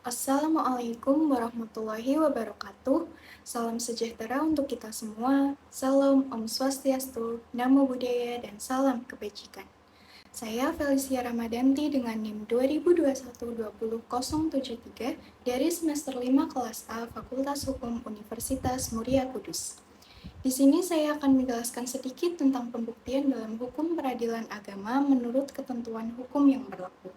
Assalamualaikum warahmatullahi wabarakatuh. Salam sejahtera untuk kita semua. Salam Om Swastiastu, Namo Buddhaya, dan salam kebajikan. Saya Felicia Ramadanti dengan NIM 2021-20073 dari semester 5 kelas A Fakultas Hukum Universitas Muria Kudus. Di sini saya akan menjelaskan sedikit tentang pembuktian dalam hukum peradilan agama menurut ketentuan hukum yang berlaku.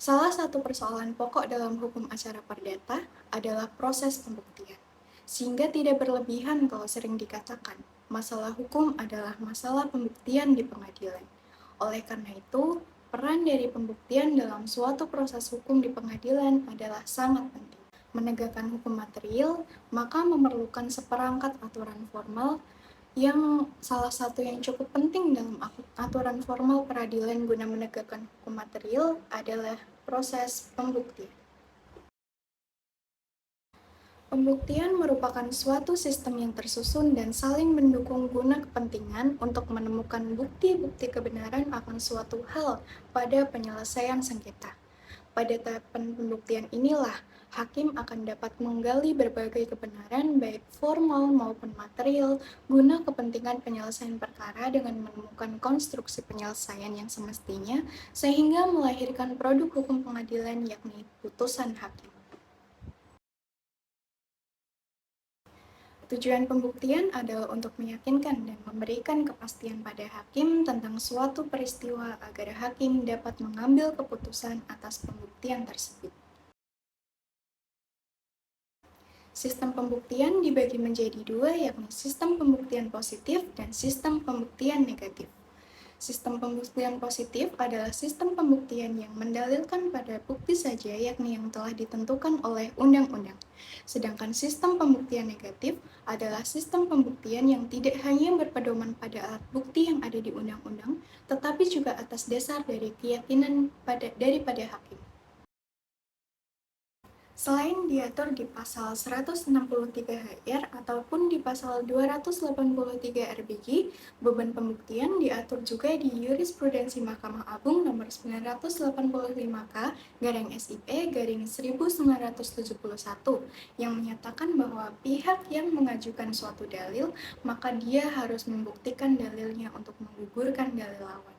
Salah satu persoalan pokok dalam hukum acara perdata adalah proses pembuktian. Sehingga tidak berlebihan kalau sering dikatakan, masalah hukum adalah masalah pembuktian di pengadilan. Oleh karena itu, peran dari pembuktian dalam suatu proses hukum di pengadilan adalah sangat penting. Menegakkan hukum material, maka memerlukan seperangkat aturan formal yang salah satu yang cukup penting dalam aturan formal peradilan guna menegakkan hukum material adalah proses pembuktian. Pembuktian merupakan suatu sistem yang tersusun dan saling mendukung guna kepentingan untuk menemukan bukti-bukti kebenaran akan suatu hal pada penyelesaian sengketa. Pada tahapan pembuktian inilah, hakim akan dapat menggali berbagai kebenaran baik formal maupun material guna kepentingan penyelesaian perkara dengan menemukan konstruksi penyelesaian yang semestinya sehingga melahirkan produk hukum pengadilan yakni putusan hakim. Tujuan pembuktian adalah untuk meyakinkan dan memberikan kepastian pada hakim tentang suatu peristiwa agar hakim dapat mengambil keputusan atas pembuktian tersebut. Sistem pembuktian dibagi menjadi dua, yakni sistem pembuktian positif dan sistem pembuktian negatif. Sistem pembuktian positif adalah sistem pembuktian yang mendalilkan pada bukti saja, yakni yang telah ditentukan oleh undang-undang. Sedangkan sistem pembuktian negatif adalah sistem pembuktian yang tidak hanya berpedoman pada alat bukti yang ada di undang-undang, tetapi juga atas dasar dari keyakinan daripada hakim. Selain diatur di pasal 163 HR ataupun di pasal 283 RBG, beban pembuktian diatur juga di Jurisprudensi Mahkamah Agung nomor 985K/SIP/1971 yang menyatakan bahwa pihak yang mengajukan suatu dalil, maka dia harus membuktikan dalilnya untuk menggugurkan dalil lawan.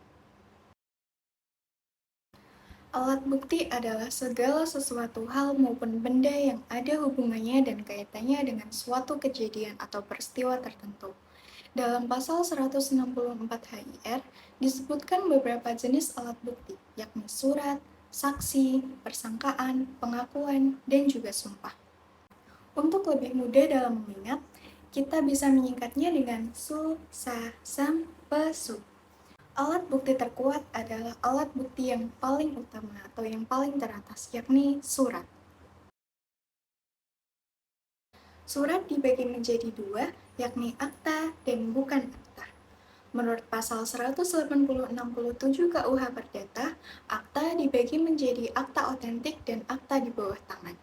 Alat bukti adalah segala sesuatu hal maupun benda yang ada hubungannya dan kaitannya dengan suatu kejadian atau peristiwa tertentu. Dalam pasal 164 HIR disebutkan beberapa jenis alat bukti, yakni surat, saksi, persangkaan, pengakuan, dan juga sumpah. Untuk lebih mudah dalam mengingat, kita bisa menyingkatnya dengan su, sa, sam, pe, su. Alat bukti terkuat adalah alat bukti yang paling utama atau yang paling teratas, yakni surat. Surat dibagi menjadi dua, yakni akta dan bukan akta. Menurut pasal 180-67 KUH Perdata, akta dibagi menjadi akta otentik dan akta di bawah tangan.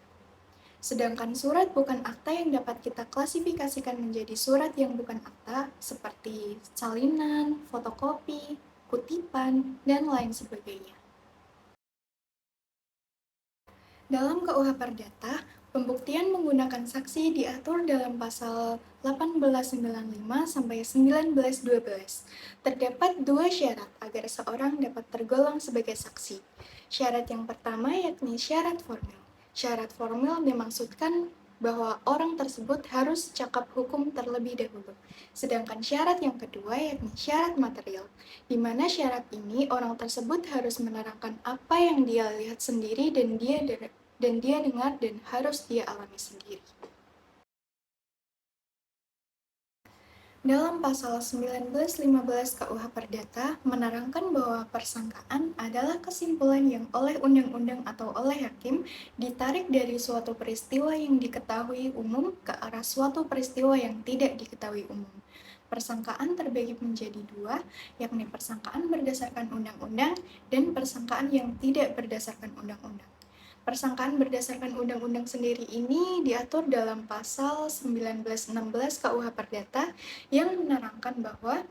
Sedangkan surat bukan akta yang dapat kita klasifikasikan menjadi surat yang bukan akta seperti salinan, fotokopi, kutipan, dan lain sebagainya. Dalam KUH Perdata, pembuktian menggunakan saksi diatur dalam pasal 1895 sampai 1912. Terdapat dua syarat agar seorang dapat tergolong sebagai saksi. Syarat yang pertama yakni syarat formil. Syarat formil dimaksudkan bahwa orang tersebut harus cakap hukum terlebih dahulu. Sedangkan syarat yang kedua yakni syarat material, di mana syarat ini orang tersebut harus menerangkan apa yang dia lihat sendiri dan dia dengar dan harus dia alami sendiri. Dalam pasal 1915 KUH Perdata menerangkan bahwa persangkaan adalah kesimpulan yang oleh undang-undang atau oleh hakim ditarik dari suatu peristiwa yang diketahui umum ke arah suatu peristiwa yang tidak diketahui umum. Persangkaan terbagi menjadi dua, yakni persangkaan berdasarkan undang-undang dan persangkaan yang tidak berdasarkan undang-undang. Persangkaan berdasarkan undang-undang sendiri ini diatur dalam pasal 1916 KUH Perdata yang menerangkan bahwa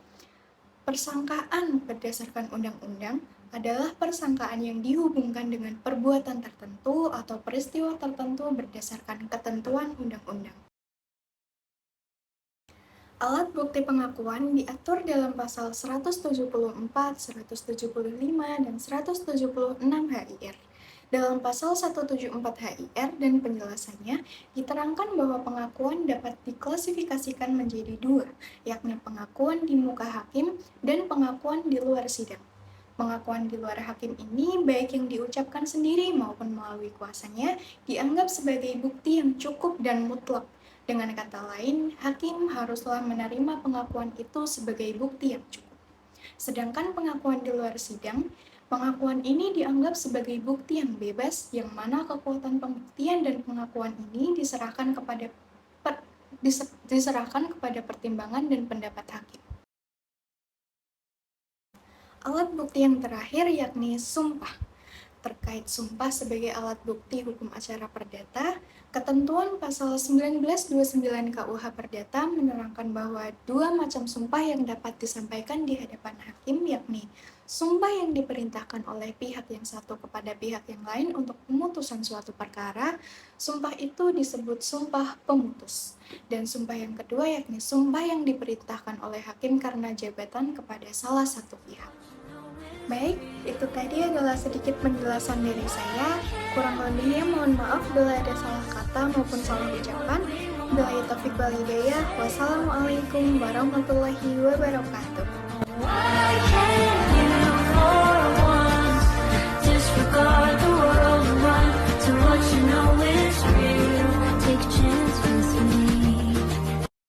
persangkaan berdasarkan undang-undang adalah persangkaan yang dihubungkan dengan perbuatan tertentu atau peristiwa tertentu berdasarkan ketentuan undang-undang. Alat bukti pengakuan diatur dalam pasal 174, 175, dan 176 HIR. Dalam pasal 174 HIR dan penjelasannya, diterangkan bahwa pengakuan dapat diklasifikasikan menjadi dua, yakni pengakuan di muka hakim dan pengakuan di luar sidang. Pengakuan di luar hakim ini, baik yang diucapkan sendiri maupun melalui kuasanya, dianggap sebagai bukti yang cukup dan mutlak. Dengan kata lain, hakim haruslah menerima pengakuan itu sebagai bukti yang cukup. Sedangkan pengakuan di luar sidang, pengakuan ini dianggap sebagai bukti yang bebas, yang mana kekuatan pembuktian dan pengakuan ini diserahkan kepada pertimbangan dan pendapat hakim. Alat bukti yang terakhir yakni sumpah. Terkait sumpah sebagai alat bukti hukum acara perdata, ketentuan pasal 1929 KUH Perdata menerangkan bahwa dua macam sumpah yang dapat disampaikan di hadapan hakim, yakni sumpah yang diperintahkan oleh pihak yang satu kepada pihak yang lain untuk pemutusan suatu perkara. Sumpah itu disebut sumpah pemutus. Dan sumpah yang kedua yakni sumpah yang diperintahkan oleh hakim karena jabatan kepada salah satu pihak. Baik, itu tadi adalah sedikit penjelasan dari saya. Kurang lebihnya mohon maaf bila ada salah kata maupun salah ucapan. Billahi taufiq wal hidayah. Wassalamualaikum warahmatullahi wabarakatuh.